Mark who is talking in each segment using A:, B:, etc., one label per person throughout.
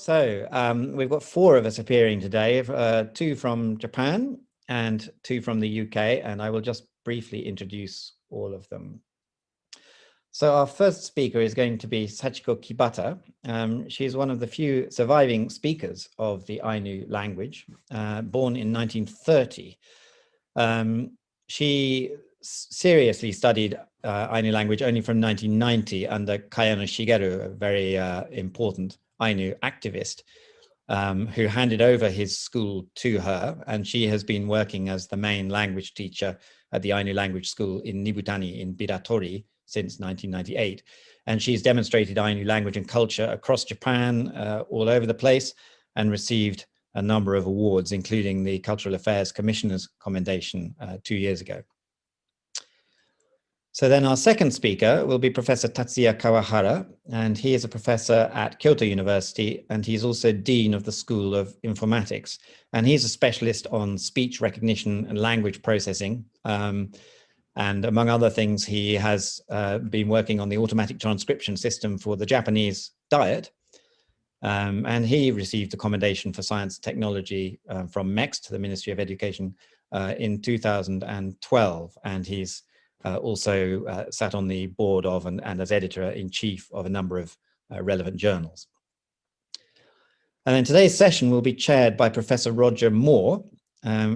A: We've got four of us appearing today, two from Japan and two from the UK, and I will just briefly introduce all of them. So our first speaker is going to be Sachiko Kibata. She's one of the few surviving speakers of the Ainu language, born in 1930. She seriously studied Ainu language only from 1990 under Kayano Shigeru, a very important Ainu activist, who handed over his school to her, and she has been working as the main language teacher at the Ainu language school in Nibutani in Biratori since 1998. And she's demonstrated Ainu language and culture across Japan, all over the place, and received a number of awards, including the Cultural Affairs Commissioner's Commendation 2 years ago. So then our second speaker will be Professor Tatsuya Kawahara, and he is a professor at Kyoto University, and he's also Dean of the School of Informatics. And he's a specialist on speech recognition and language processing. And among other things, he has been working on the automatic transcription system for the Japanese diet. And he received a commendation for science and technology from MEXT, the Ministry of Education, in 2012. And he's also sat on the board of and as editor-in-chief of a number of relevant journals. And then today's session will be chaired by Professor Roger Moore.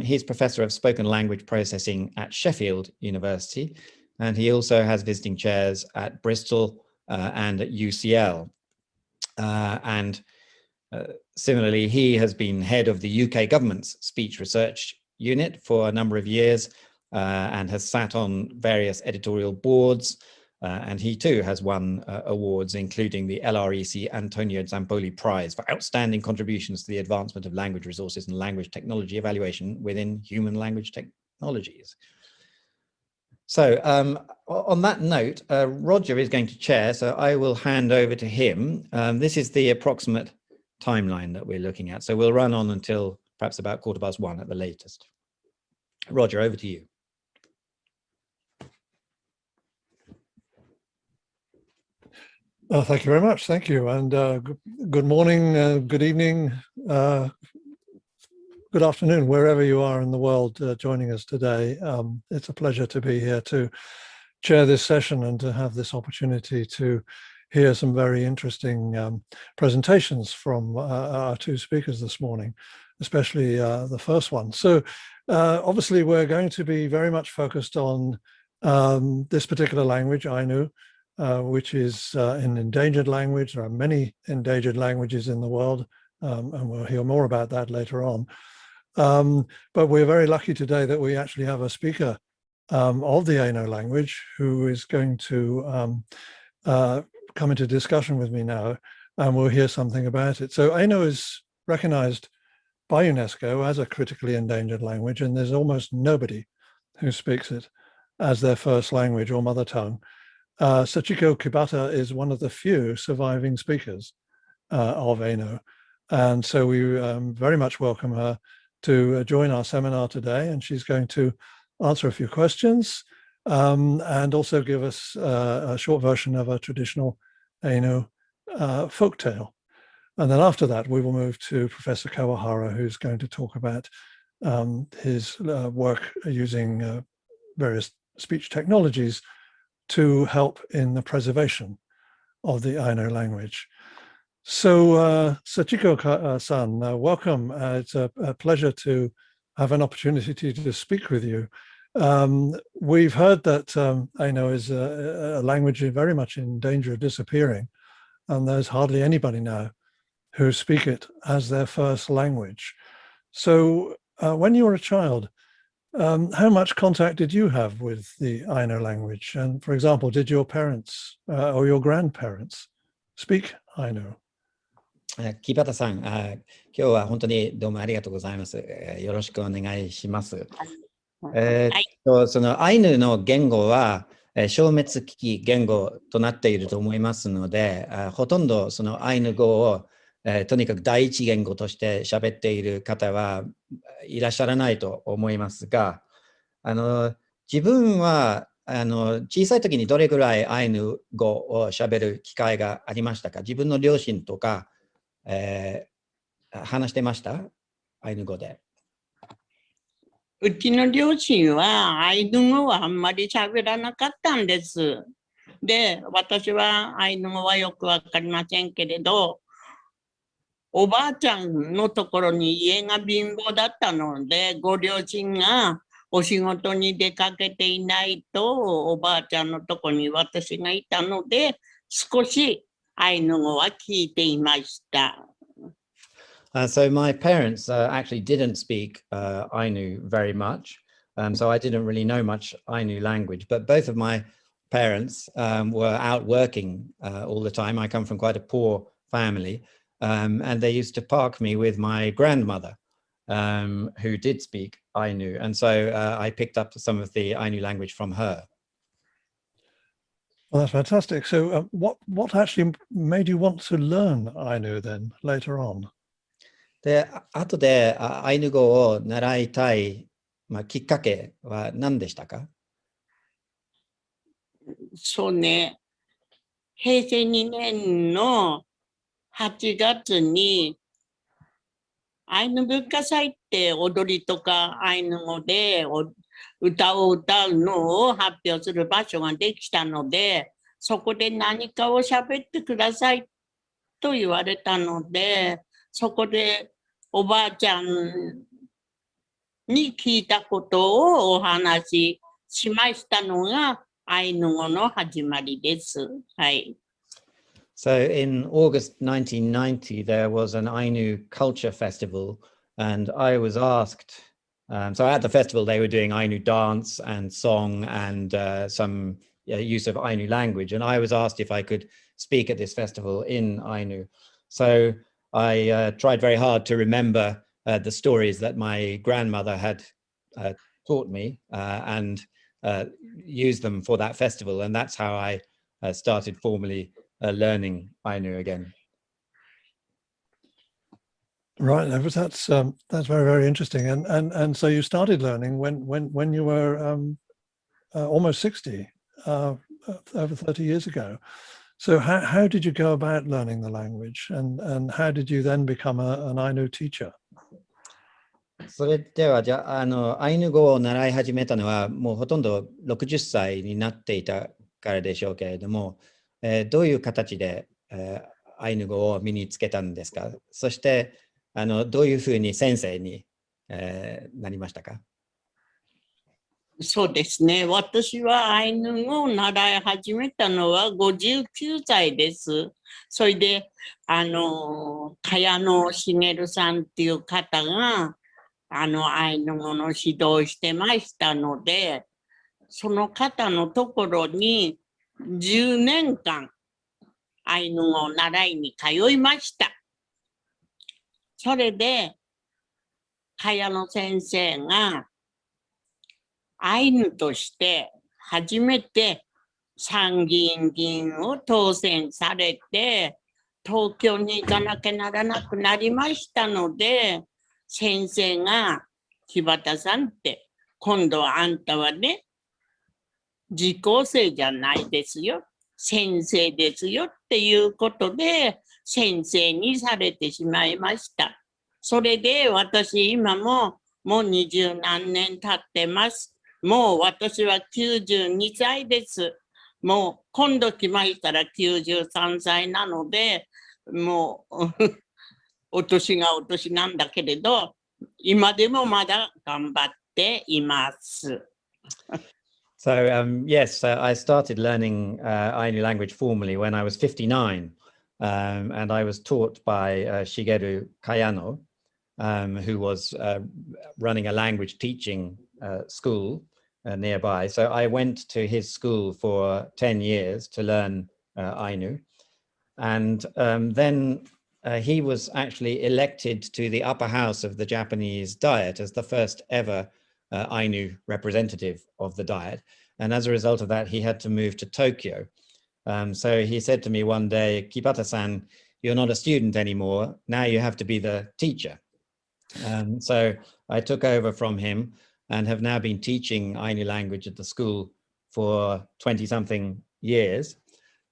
A: He's Professor of Spoken Language Processing at Sheffield University, and he also has visiting chairs at Bristol and at UCL. Similarly, he has been head of the UK government's speech research unit for a number of years, and has sat on various editorial boards, and he too has won awards, including the LREC Antonio Zampoli Prize for outstanding contributions to the advancement of language resources and language technology evaluation within human language technologies. So on that note, Roger is going to chair, so I will hand over to him. This is the approximate timeline that we're looking at, so we'll run on until perhaps about 1:15 at the latest. Roger, over to you.
B: Thank you very much. Thank you. And good morning, good evening, good afternoon, wherever you are in the world joining us today. It's a pleasure to be here to chair this session and to have this opportunity to hear some very interesting presentations from our two speakers this morning, especially the first one. So obviously, we're going to be very much focused on this particular language, Ainu, which is an endangered language. There are many endangered languages in the world, and we'll hear more about that later on. But we're very lucky today that we actually have a speaker of the Ainu language who is going to come into discussion with me now, and we'll hear something about it. So Ainu is recognized by UNESCO as a critically endangered language, and there's almost nobody who speaks it as their first language or mother tongue. Sachiko Kibata is one of the few surviving speakers of Ainu, and so we very much welcome her to join our seminar today, and she's going to answer a few questions and also give us a short version of a traditional Ainu folktale. And then after that, we will move to Professor Kawahara, who's going to talk about his work using various speech technologies to help in the preservation of the Ainu language. So Sachiko-san, welcome. It's a pleasure to have an opportunity to speak with you. We've heard that Ainu is a language very much in danger of disappearing, and there's hardly anybody now who speak it as their first language. So when you were a child, how much contact did you have with the Ainu language? And for example, did your parents or your grandparents speak Ainu?
A: 木端さん、今日は本当にどうもありがとうございます。よろしくお願いします。そのアイヌの言語は消滅危機言語となっていると思いますので、ほとんどそのアイヌ語をとにかく第一言語として喋っている方はいらっしゃらないと思いますが、自分は小さい時にどれぐらいアイヌ語を喋る機会がありましたか？自分の両親とか話してましたアイヌ語で。
C: うちの両親はアイヌ語はあんまり喋らなかったんです。で、私はアイヌ語はよくわかりませんけれど、おばあちゃんのところに家が貧乏だったので、ご両親がお仕事に出かけていないと、おばあちゃんのところに私がいたので、少しアイヌ語は聞いていました。
A: So my parents actually didn't speak Ainu very much, so I didn't really know much Ainu language. But both of my parents were out working all the time. I come from quite a poor family, and they used to park me with my grandmother, who did speak Ainu, and so I picked up some of the Ainu language from her.
B: Well, that's fantastic. So what actually made you want to learn Ainu then later on?
A: で、後でアイヌ語を習いたい、きっかけは何でしたか？
C: そうね、平成2年の8月にアイヌ文化祭って踊りとかアイヌ語で歌を歌うのを発表する場所ができたので、そこで何かを喋ってくださいと言われたので、そこでおばあちゃんに聞いたことをお話ししましたのがアイヌ語の始まりです。はい。
A: So in August 1990, there was an Ainu culture festival, and I was asked. So at the festival, they were doing Ainu dance and song and some use of Ainu language, and I was asked if I could speak at this festival in Ainu. So I tried very hard to remember the stories that my grandmother had taught me and use them for that festival, and that's how I started formally learning Ainu again.
B: Right, that's very, very interesting. And so you started learning when you were almost 60, over 30 years ago. So how did you go about learning the language, and how did you then become an Ainu teacher?
A: それではじゃあ、アイヌ語を習い始めたのはもうほとんど60歳になっていたからでしょうけれども、どういう形で、アイヌ語を身につけたんですか？そしてどういうふうに先生に、なりましたか？
C: そうですね。私はアイヌ語を習い始めたのは59歳です。それで、茅野茂さんっていう方が、アイヌ語の指導をしてましたので、その方のところに10年間アイヌ語を習いに通いました。それで、茅野先生がアイヌとして初めて参議院議員を当選されて、東京に行かなきゃならなくなりましたので、先生が木端さんって、今度はあんたはね、受講生じゃないですよ、先生ですよっていうことで先生にされてしまいました。それで私今もう20何年経ってます。もう私は92歳です。もう今度来ましたら93歳なので、もうお年がお年なんだけれど、今でもまだ頑張っています。
A: So yes, I started learning Ainu language formally when I was 59, and I was taught by Shigeru Kayano, who was running a language teaching school nearby. So I went to his school for 10 years to learn Ainu. And then he was actually elected to the upper house of the Japanese Diet as the first ever Ainu representative of the Diet. And as a result of that, he had to move to Tokyo. So he said to me one day, Kibata-san, you're not a student anymore. Now you have to be the teacher. So I took over from him and have now been teaching Ainu language at the school for 20-something years.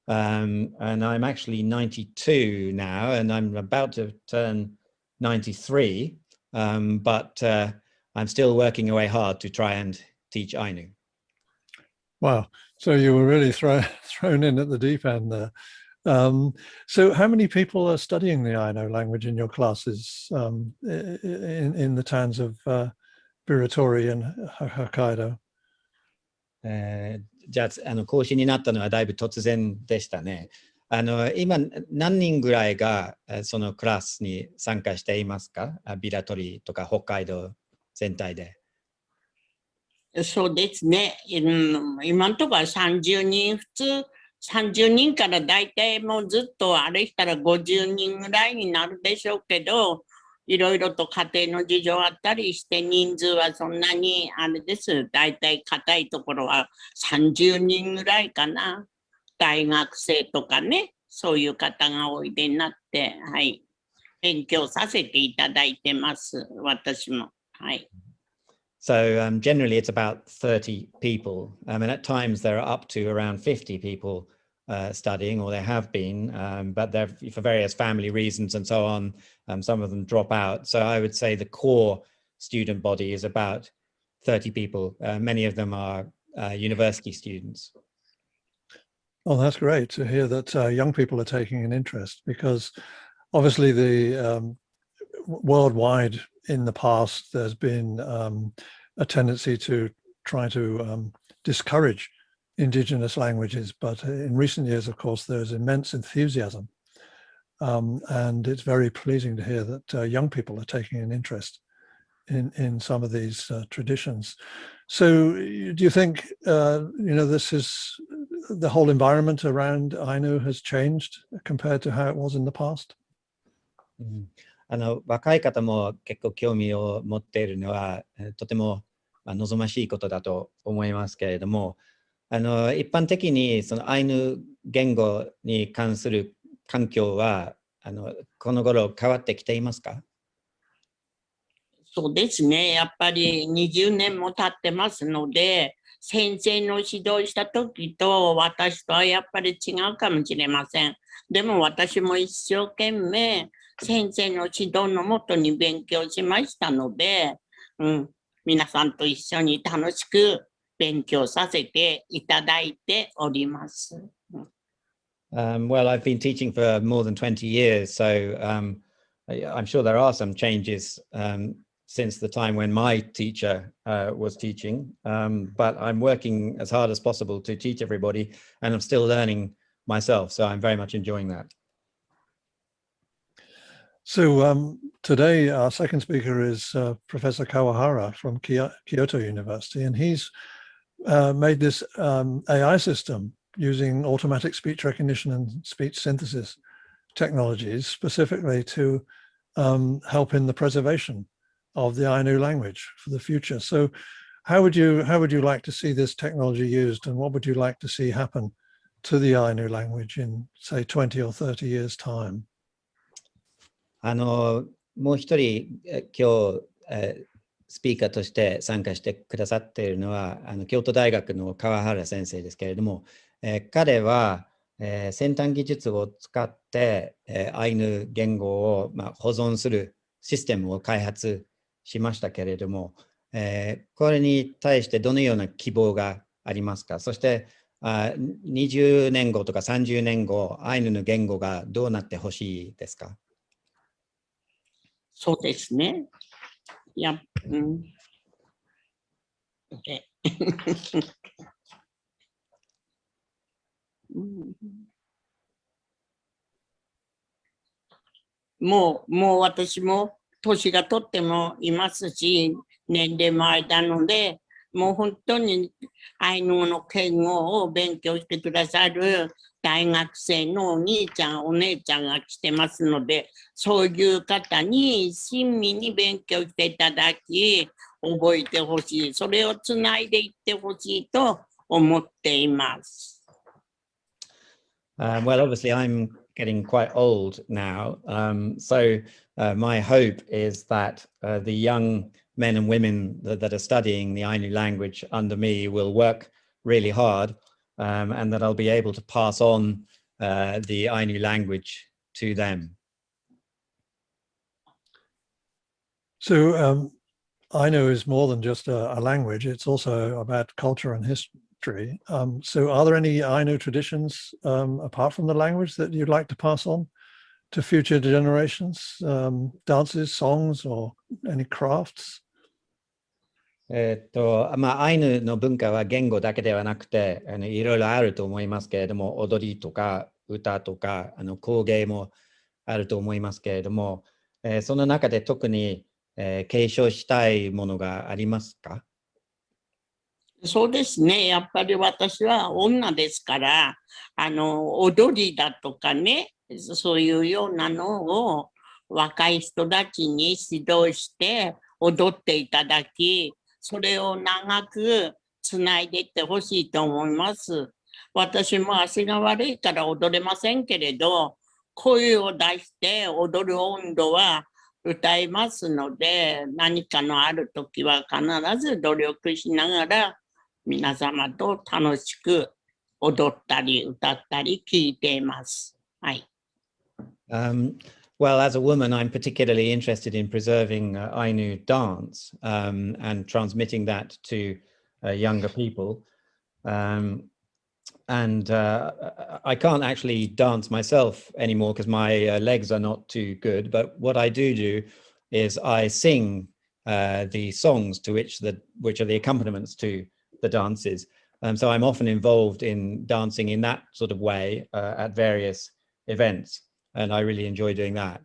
A: And I'm actually 92 now, and I'm about to turn 93, but I'm still working away hard to try and teach Ainu.
B: Wow. So you were really thrown in at the deep end there. So how many people are studying the Ainu language in your classes in the towns of Biratori and Hokkaido?
A: じゃあ、講師になったのはだいぶ突然でしたね。今、何人ぐらいがそのクラスに参加していますか？ビラトリとか北海道全体で。
C: そうですね。今のところは30人、普通30人からだいたいもうずっとあれしたら50人ぐらいになるでしょうけど、いろいろと家庭の事情あったりして人数はそんなにあれです。だいたい固いところは30人ぐらいかな。大学生とかね、そういう方がおいでになって、はい、勉強させていただいてます。私も。はい。
A: So generally it's about 30 people. And at times there are up to around 50 people studying, or there have been, but they're for various family reasons and so on. Some of them drop out. So I would say the core student body is about 30 people. Many of them are university students.
B: Oh, that's great to hear that young people are taking an interest, because obviously the worldwide in the past there's been a tendency to try to discourage indigenous languages, but in recent years, of course, there's immense enthusiasm, and it's very pleasing to hear that young people are taking an interest in some of these traditions. So do you think this is the whole environment around Ainu has changed compared to how it was in the past?
A: 若い方も結構興味を持っているのはとても望ましいことだと思いますけれども、一般的にそのアイヌ言語に関する環境はこの頃変わってきていますか？
C: そうですね。やっぱり20年も経ってますので、先生の指導した時と私とはやっぱり違うかもしれません。でも私も一生懸命先生の指導のもとに勉強しましたので、皆さんと一緒に楽しく勉強させていただいております。
A: Well, I've been teaching for more than 20 years, so I'm sure there are some changes since the time when my teacher was teaching, but I'm working as hard as possible to teach everybody, and I'm still learning myself, so I'm very much enjoying that.
B: So today our second speaker is Professor Kawahara from Kyoto University, and he's made this AI system using automatic speech recognition and speech synthesis technologies specifically to help in the preservation of the Ainu language for the future. So how would you like to see this technology used, and what would you like to see happen to the Ainu language in, say, 20 or 30 years' time?
A: もう一人今日スピーカーとして参加してくださっているのは京都大学の川原先生ですけれども、彼は、先端技術を使ってアイヌ言語を、保存するシステムを開発しましたけれども、これに対してどのような希望がありますか？そして20年後とか30年後、アイヌの言語がどうなってほしいですか？
C: そうですね。もう私も年がとってもいますし、年齢もあれなので、もう本当にアイヌの言語を勉強してくださる大学生のお兄ちゃん、お姉ちゃんが来てますので、そういう方に親身に勉強していただき、覚えてほしい。それをつないでいってほしいと思っています。
A: Well, obviously, I'm getting quite old now. So my hope is that the young men and women that are studying the Ainu language under me will work really hard, and that I'll be able to pass on the Ainu language to them.
B: So Ainu is more than just a language. It's also about culture and history. So are there any Ainu traditions apart from the language that you'd like to pass on to future generations? Dances, songs, or any crafts?
A: アイヌの文化は言語だけではなくて、いろいろあると思いますけれども、踊りとか歌とか工芸もあると思いますけれども、その中で特に、継承したいものがありますか？
C: そうですね。やっぱり私は女ですから、踊りだとかね、そういうようなのを若い人たちに指導して踊っていただき、それを長くつないでいってほしいと思います。私も足が悪いから踊れませんけれど、声を出して踊る温度は歌いますので、何かのある時は必ず努力しながら皆様と楽しく踊ったり歌ったり聞いています。はい。
A: Well, as a woman, I'm particularly interested in preserving Ainu dance and transmitting that to younger people. And I can't actually dance myself anymore because my legs are not too good. But what I do is I sing the songs to which are the accompaniments to the dances. So I'm often involved in dancing in that sort of way at various events. And I really enjoy doing that.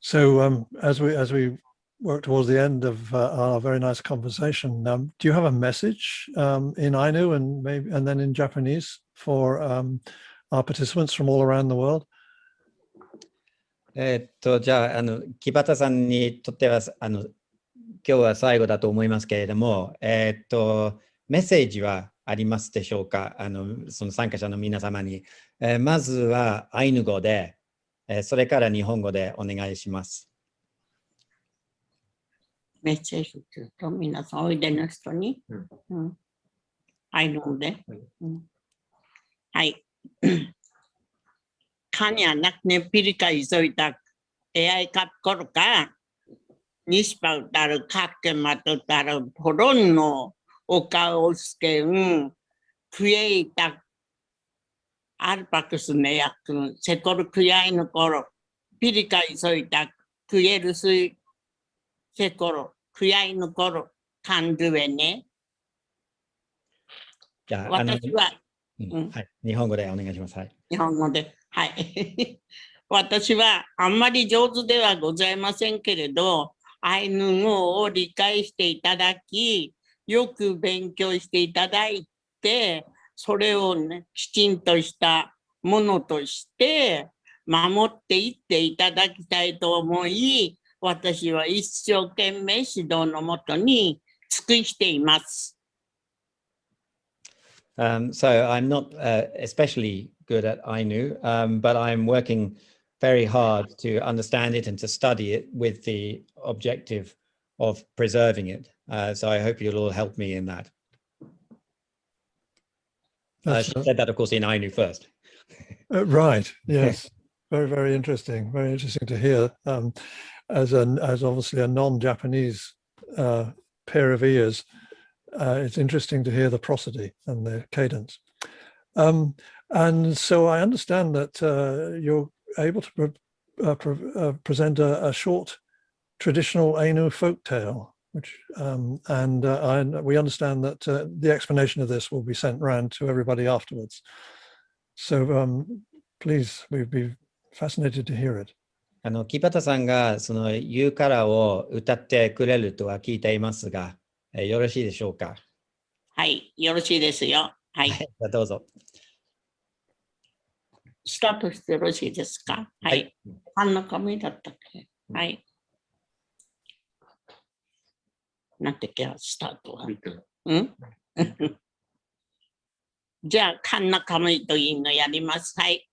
B: So as we work towards the end of our very nice conversation, do you have a message in Ainu and then in Japanese for our participants from all around the world?
A: じゃあ、木端さんにとっては今日は最後だと思いますけれども、メッセージはありますでしょうか？その参加者の皆様に。まずはアイヌ語で、それから日本語でお願いします。
C: メッセージというと、皆さんおいでの人に、アイヌ語で。はい。Kanya nak ne pirika isoitak ai kat korka nispau tar kakke mato tar poronno oka oske create arpakus ne yak sekor kuyai no koro pirika isoitak kuyeru sui sekoro kuyai no koro kanduwe ne.
A: じゃあ、
C: 私は、
A: はい、日本語でお願いします。はい。
C: 日本語で。はい。私はあんまり上手ではございませんけれど、アイヌ語を理解していただき、よく勉強していただいて、それをね、きちんとしたものとして守っていっていただきたいと思い、私は一生懸命指導のもとに尽くしています。
A: So I'm not especially good at Ainu, but I'm working very hard to understand it and to study it with the objective of preserving it. So I hope you'll all help me in that. She said that, of course, in Ainu first.
B: Right. Yes. Very, very interesting. Very interesting to hear. As obviously a non-Japanese pair of ears, it's interesting to hear the prosody and the cadence. And so I understand that you're able to present a short traditional Ainu folk tale, which we understand that the explanation of this will be sent round to everybody afterwards. So please, we'd be fascinated to hear it.
A: 木端さんがそのユーカラを歌ってくれるとは聞いていますが、よろしいでしょうか？
C: はい、よろしいですよ。はい。
A: じゃあどうぞ。
C: スタートしてよろしいですか？はい。あんな紙だったっけ？はい。なんてっけ、スタートは。じゃあ、カンナカムイというのやります。はい。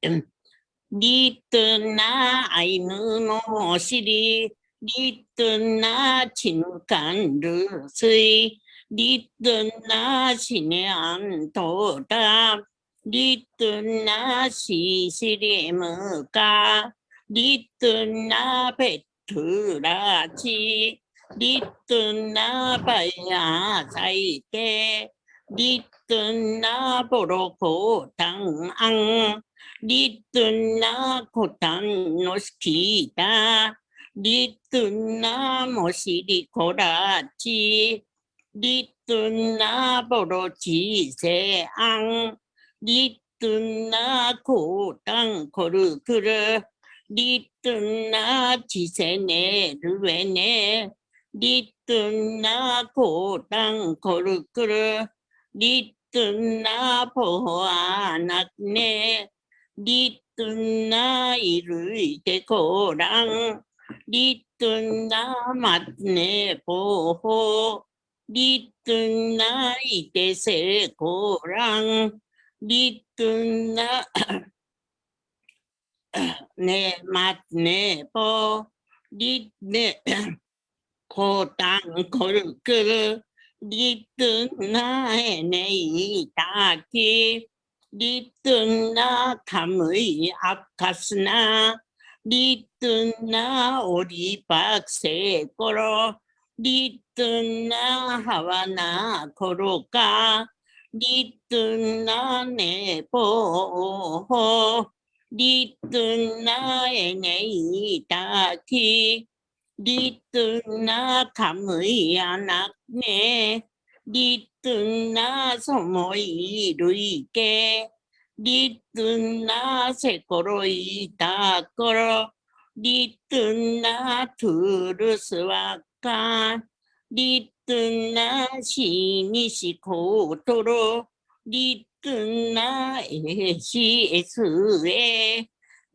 C: リトゥナアイヌのお尻、リトゥナチンカンルスイ、リトゥナシネアントダ、Dituna si sirimuka, dituna petura chi, dituna paya saite, dituna boroko tang ang, dituna kotang noskita, dituna mosiri korachi, dituna borochi se ang, dituna kotang korukuru, dituna chisene ruene, dituna kotang korukuru, dituna pohanakne, dituna iruite korang, dituna matne poho, dituna itese korang, dituna ne matne po, ditne kotang korukuru, dituna ene itaki, dituna kamui akasna, dituna oripakse koro, dituna havana koroka, dituna nepo, dituna ene itaki, dituna kamui anakne, dituna somoi ruike, dituna sekoroi takoro, dituna turuswaka, dituna shinishikotoro, dituna esue,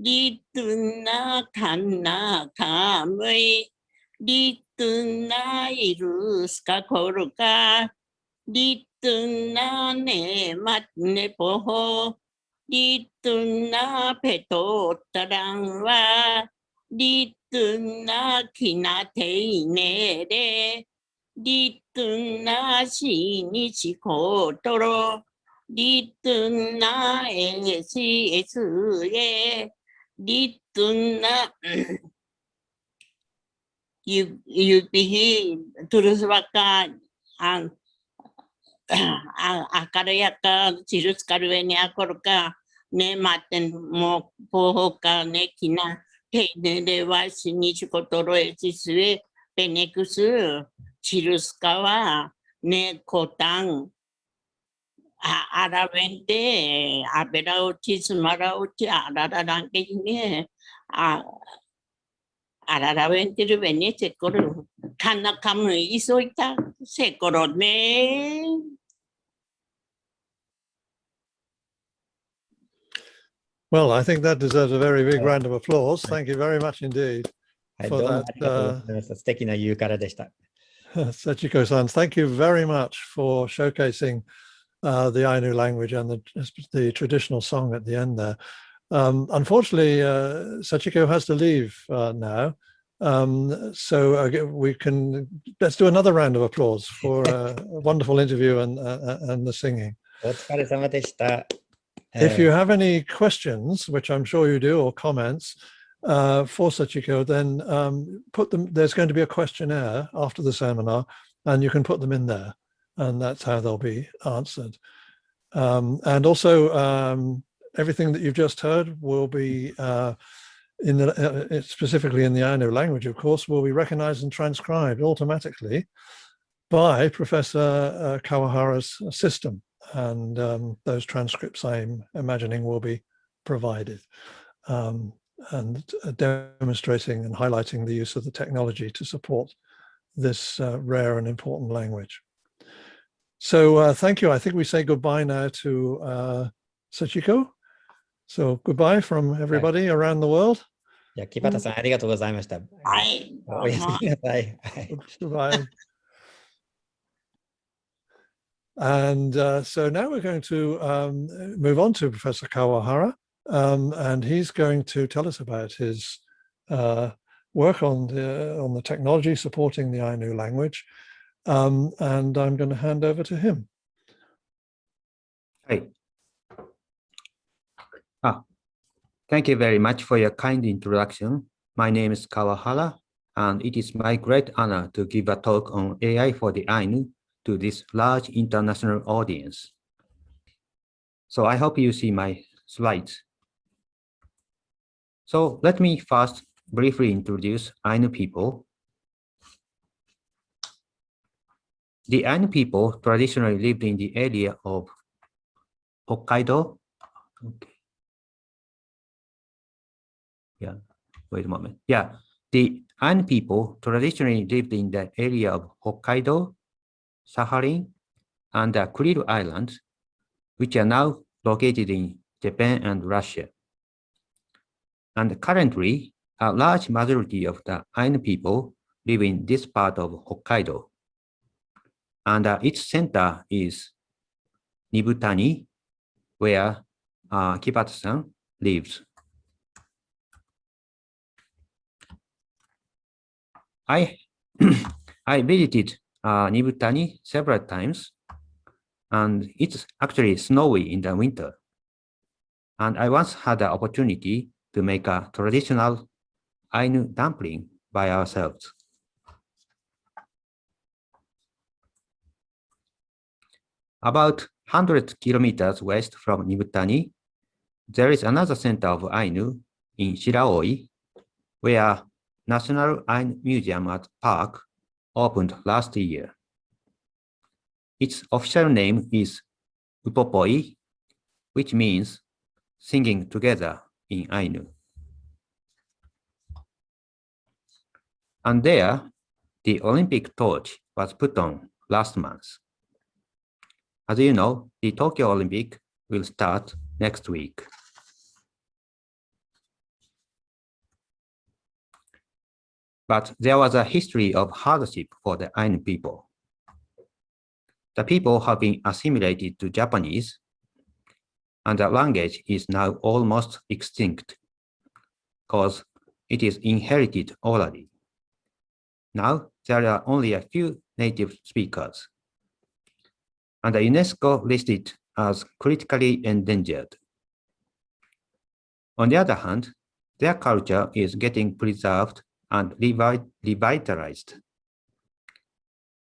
C: dituna kanna kamui, dituna iruska koruka, dituna ne matne poho, dituna peto tarangwa, dituna kinate nere, dituna shinichikotoro, dituna esue, dituna yupihi turuswaka ang akarayaka chirus karuene akorka ne maten mo pohoka ne kina te de wa shinichikotoro esue penekusu chirus kawa ne kotang aravente aberauchi sumarauchi arararanke ne araravente ruvene sekoro kanakamu isoita sekoro ne.
B: Well, I think that deserves a very big round of applause. Thank you very much indeed for that.
A: 素敵な言うからでした。
B: Sachiko-san, thank you very much for showcasing the Ainu language and the traditional song at the end there. Unfortunately, Sachiko has to leave now. So let's do another round of applause for a wonderful interview and the singing.
A: お疲れ様でした。
B: If you have any questions, which I'm sure you do, or comments for Sachiko, then put them. There's going to be a questionnaire after the seminar, and you can put them in there, and that's how they'll be answered. And also, everything that you've just heard will be specifically in the Ainu language, of course, will be recognized and transcribed automatically by Professor Kawahara's system. And those transcripts, I'm imagining, will be provided and demonstrating and highlighting the use of the technology to support this rare and important language. So thank you. I think we say goodbye now to Sachiko. So goodbye from everybody around the world.
A: いや、木端さん、ありがとうございました。
C: はい。
A: おやすみなさい。
B: Goodbye. And so now we're going to move on to Professor Kawahara, and he's going to tell us about his work on the technology supporting the Ainu language, and I'm going to hand over to him.
A: はい。
D: Thank you very much for your kind introduction. My name is Kawahara, and it is my great honor to give a talk on AI for the Ainu to this large international audience. So I hope you see my slides. So let me first briefly introduce Ainu people. The Ainu people traditionally lived in the area of Hokkaido. Okay. Yeah, wait a moment. Yeah, the Ainu people traditionally lived in the area of Hokkaido, Sakhalin, and the Kuril Islands, which are now located in Japan and Russia. And currently, a large majority of the Ainu people live in this part of Hokkaido. And its center is Nibutani, where Kibata-san lives. I visited Nibutani several times, and it's actually snowy in the winter. And I once had the opportunity to make a traditional Ainu dumpling by ourselves. About 100 kilometers west from Nibutani, there is another center of Ainu in Shiraui, where National Ainu Museum at Park opened last year. Its official name is Upopoi, which means singing together in Ainu. And there, the Olympic torch was put on last month. As you know, the Tokyo Olympic will start next week. But there was a history of hardship for the Ainu people. The people have been assimilated to Japanese, and the language is now almost extinct because it is inherited orally. Now there are only a few native speakers, and the UNESCO listed as critically endangered. On the other hand, their culture is getting preserved and revitalized.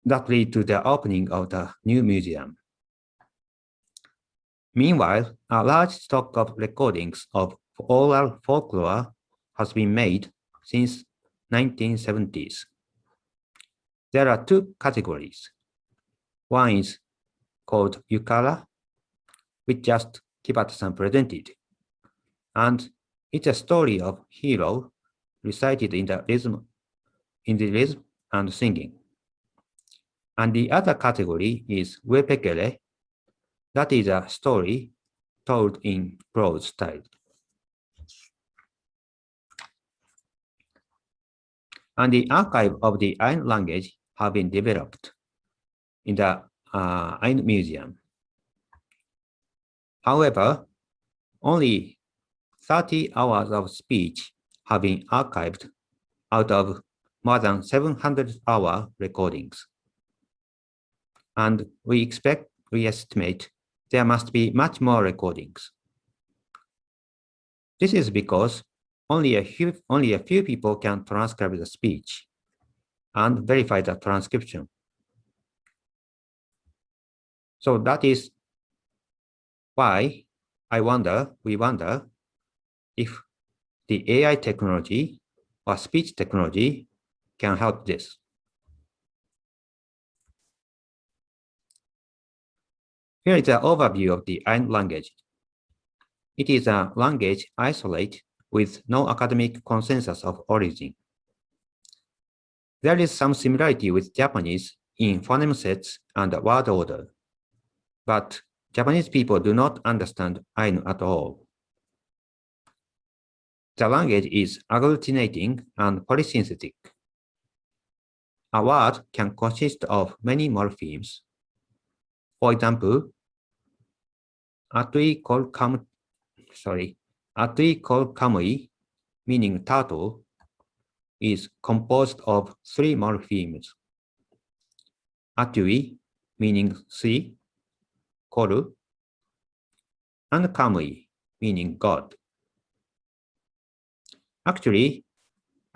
D: That led to the opening of the new museum. Meanwhile, a large stock of recordings of oral folklore has been made since 1970s. There are two categories. One is called Yukara, which just Kibata-san presented, and it's a story of hero recited in the rhythm and singing. And the other category is Uepekere, that is a story told in prose style. And the archive of the Ainu language have been developed in the Ainu Museum. However, only 30 hours of speech have been archived out of more than 700-hour recordings. And we estimate there must be much more recordings. This is because only a few people can transcribe the speech and verify the transcription. So that is why we wonder if the AI technology or speech technology can help this. Here is an overview of the Ainu language. It is a language isolate with no academic consensus of origin. There is some similarity with Japanese in phoneme sets and word order, but Japanese people do not understand Ainu at all. The language is agglutinating and polysynthetic. A word can consist of many morphemes. For example, Atui kol kamui, meaning turtle, is composed of 3 morphemes. Atui, meaning sea, koru, and kamui, meaning God. Actually,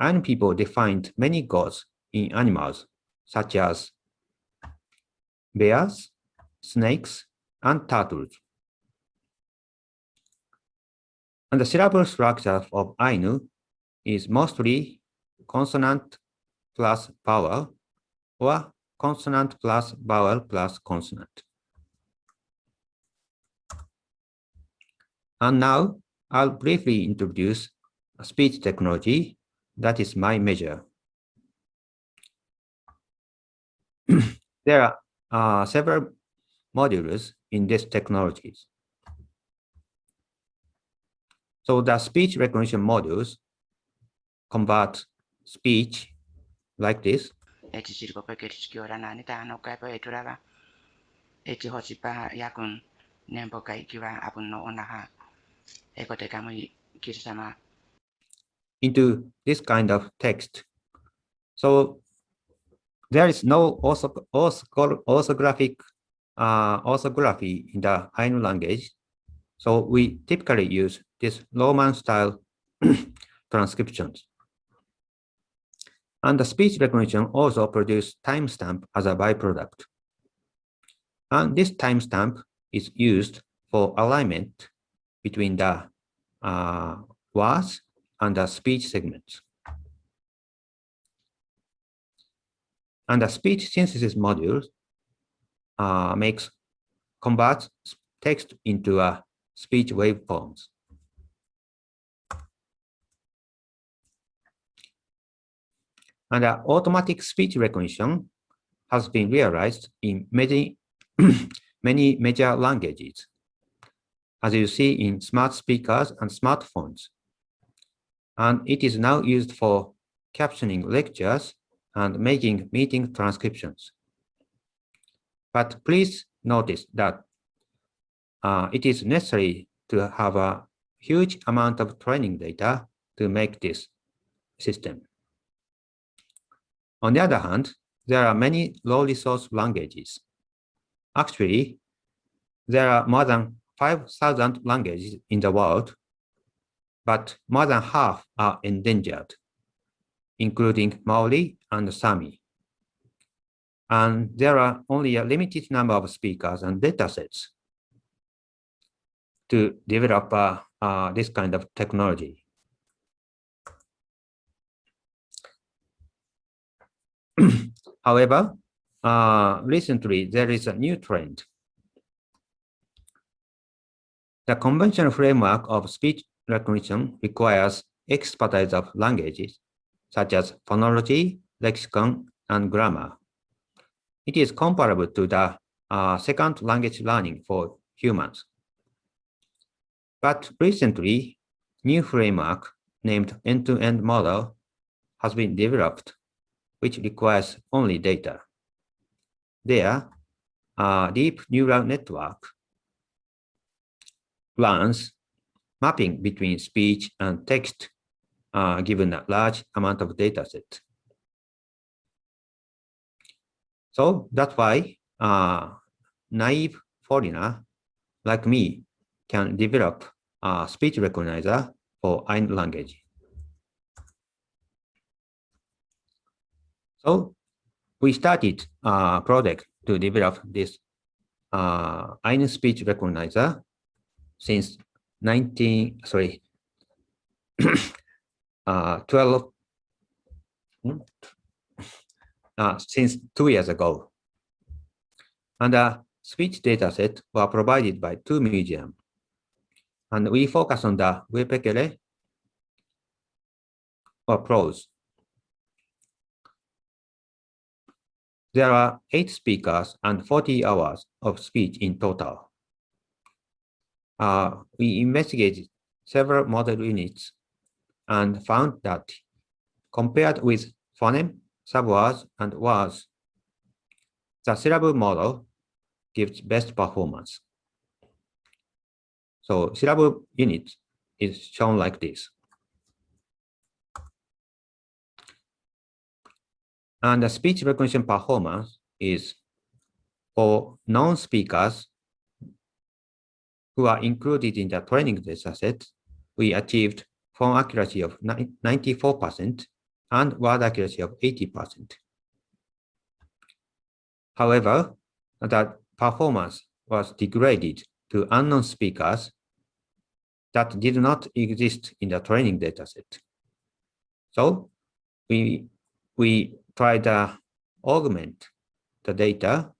D: Ainu people defined many gods in animals, such as bears, snakes, and turtles. And the syllable structure of Ainu is mostly consonant plus vowel or consonant plus vowel plus consonant. And now I'll briefly introduce speech technology. That is my measure. There are several modules in these technologies. So the speech recognition modules convert speech like this. Into this kind of text. So there is no orthography in the Ainu language. So we typically use this Roman style transcriptions. And the speech recognition also produces timestamp as a byproduct. And this timestamp is used for alignment between the words and the speech segments. And the speech synthesis module converts text into a speech waveforms. And the automatic speech recognition has been realized in many major languages, as you see in smart speakers and smartphones. And it is now used for captioning lectures and making meeting transcriptions. But please notice that it is necessary to have a huge amount of training data to make this system. On the other hand, there are many low-resource languages. Actually, there are more than 5,000 languages in the world, but more than half are endangered, including Maori and Sami. And there are only a limited number of speakers and datasets to develop this kind of technology. However, recently there is a new trend. The conventional framework of speech recognition requires expertise of languages, such as phonology, lexicon, and grammar. It is comparable to the second language learning for humans. But recently, new framework named Endtoend Model has been developed, which requires only data. There, a deep neural network learns mapping between speech and text given a large amount of data set. So that's why naive foreigner like me can develop a speech recognizer for Ainu language. So we started a project to develop this Ainu speech recognizer since 2 years ago. And the speech dataset were provided by 2 museums. And we focus on the Wepekele or prose. There are 8 speakers and 40 hours of speech in total. We investigated several model units and found that compared with phoneme, subwords, and words, the syllable model gives best performance. So syllable unit is shown like this. And the speech recognition performance is for non-speakers who are included in the training dataset, we achieved phone accuracy of 94% and word accuracy of 80%. However, the performance was degraded to unknown speakers that did not exist in the training dataset. So we tried to augment the data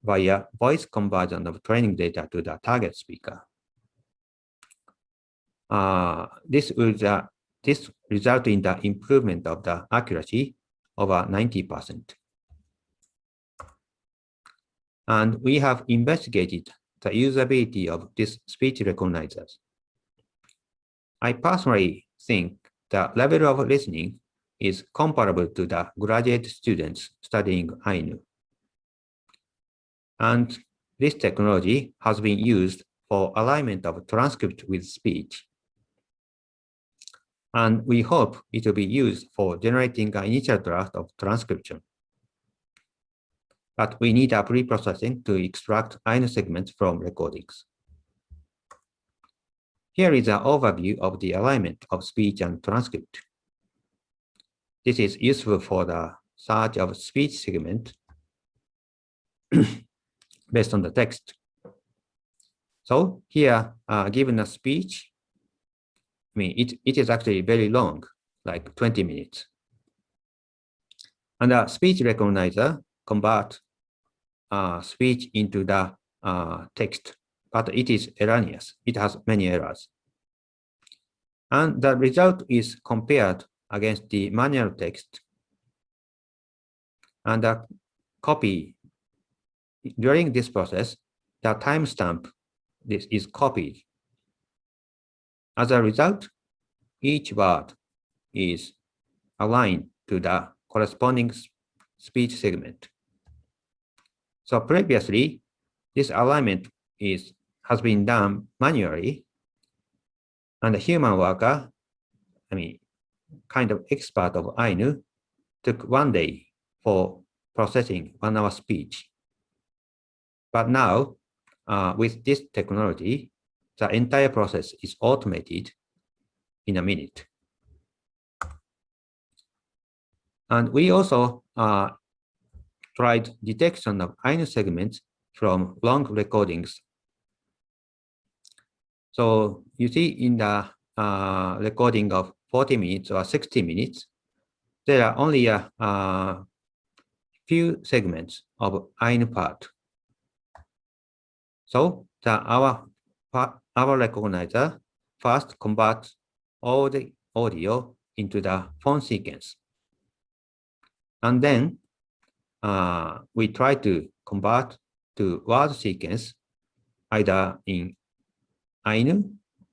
D: via voice conversion of training data to the target speaker. This resulted in the improvement of the accuracy over 90%. And we have investigated the usability of these speech recognizers. I personally think the level of listening is comparable to the graduate students studying Ainu. And this technology has been used for alignment of transcript with speech. And we hope it will be used for generating an initial draft of transcription. But we need a pre-processing to extract Ainu segments from recordings. Here is an overview of the alignment of speech and transcript. This is useful for the search of speech segment based on the text. So here, given a speech, it is actually very long, like 20 minutes. And the speech recognizer converts speech into the text, but it is erroneous. It has many errors. And the result is compared against the manual text. And the copy, during this process, the timestamp is copied. As a result, each word is aligned to the corresponding speech segment. So previously, this alignment has been done manually, and the human worker, kind of expert of Ainu, took 1 day for processing 1 hour speech. But now, with this technology, the entire process is automated in a minute. And we also tried detection of Ainu segments from long recordings. So you see in the recording of 40 minutes or 60 minutes, there are only a few segments of Ainu part. So our recognizer first converts all the audio into the phone sequence. And then we try to convert to word sequence either in Ainu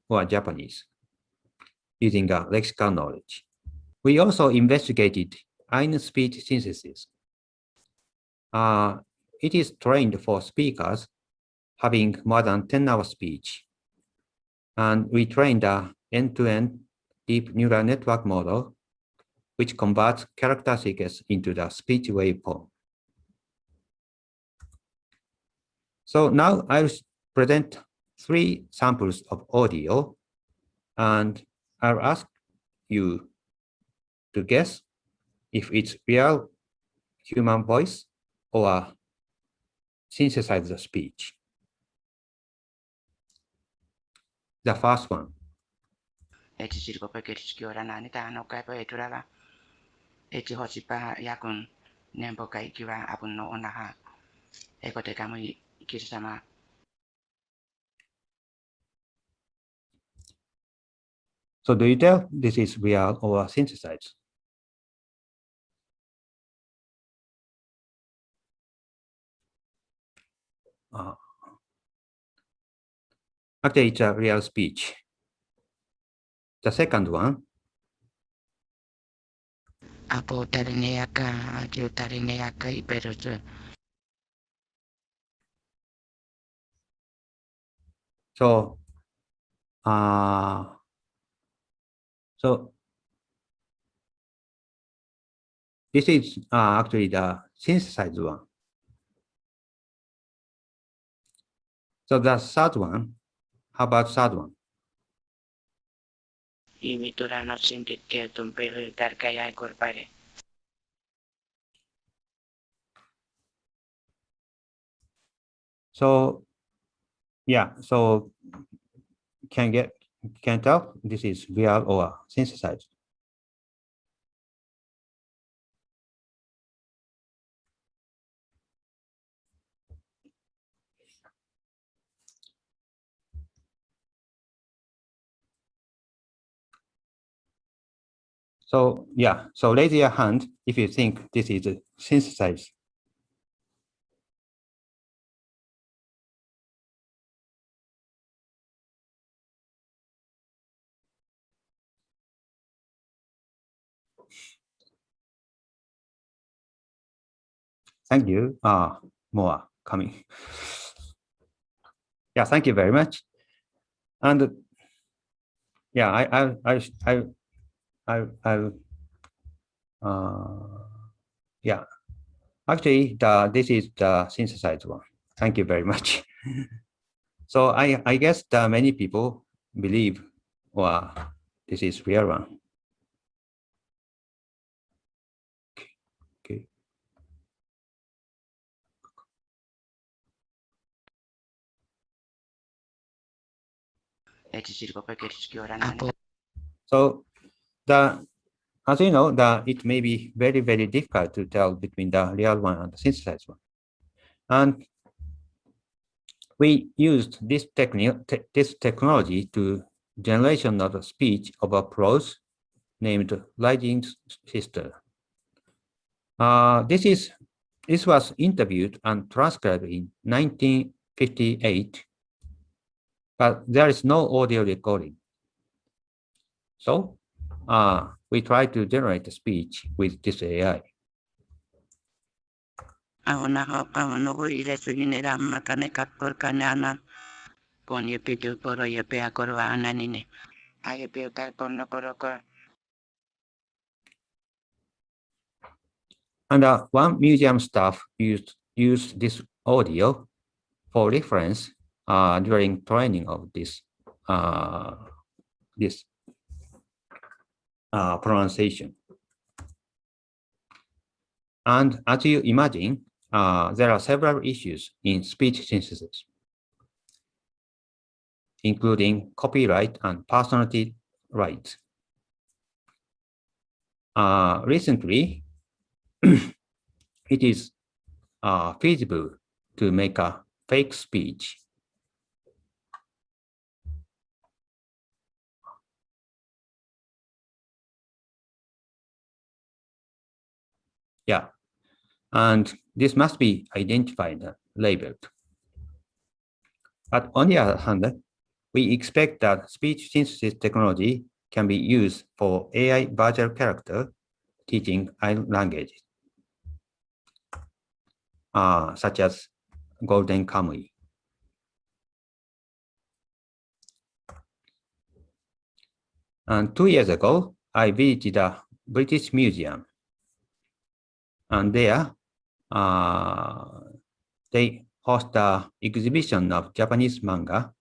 D: or Japanese using a lexical knowledge. We also investigated Ainu speech synthesis. It is trained for speakers having more than 10-hour speech. And we trained a end-to-end deep neural network model, which converts character sequence into the speech waveform. So now I'll present 3 samples of audio, and I'll ask you to guess if it's real human voice or synthesized speech. The first one. So do you tell this is real or synthesized? Actually, it's a real speech. The second one. So, this is actually the synthesized one. So the third one, how about third one?
C: Imiturano sindit kaya tumpili kaya korpare.
D: So yeah, so can tell this is real or synthesized. So yeah, so raise your hand if you think this is synthesized. Thank you. More coming. Yeah, thank you very much. And yeah, yeah. Actually, this is the synthesized one. Thank you very much. So I guess many people believe, well, this is real one. Okay. So as you know, it may be very, very difficult to tell between the real one and the synthesized one. And we used this technology to generation of the speech of a prose named Writing Sister. This was interviewed and transcribed in 1958, but there is no audio recording. So we try to generate the speech with this AI. And one museum staff used this audio for reference during training of this pronunciation. And as you imagine, there are several issues in speech synthesis, including copyright and personality rights. Recently, it is feasible to make a fake speech. Yeah, and this must be identified and labeled. But on the other hand, we expect that speech synthesis technology can be used for AI virtual character teaching Ainu languages, such as Golden Kamuy. And 2 years ago, I visited a British museum, and there they host an exhibition of Japanese manga,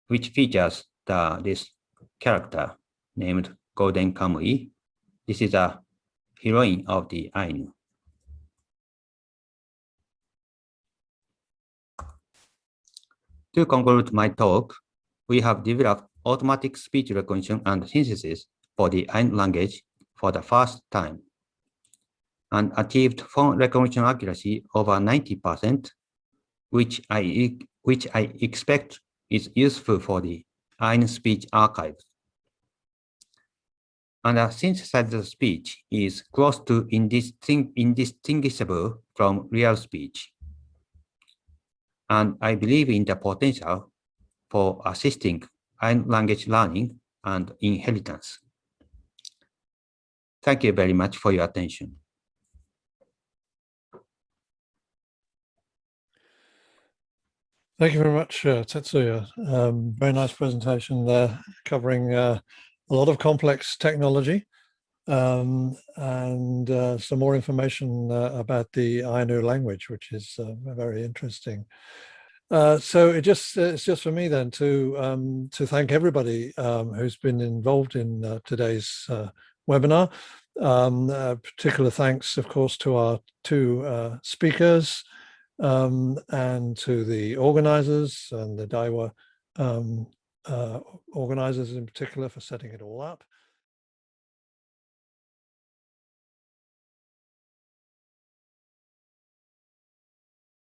D: which features this character named Golden Kamuy. This is a heroine of the Ainu. To conclude my talk, we have developed automatic speech recognition and synthesis for the Ainu language for the first time and achieved phone recognition accuracy over 90%, which I expect is useful for the Ainu speech archives. And a synthesized speech is close to indistinguishable from real speech. And I believe in the potential for assisting Ainu language learning and inheritance. Thank you very much for your attention.
B: Thank you very much, Tatsuya. Very nice presentation there, covering a lot of complex technology and some more information about the Ainu language, which is very interesting. So it's just for me then to thank everybody who's been involved in today's webinar. Particular thanks, of course, to our two speakers and to the organizers and the Daiwa organizers in particular for setting it all up.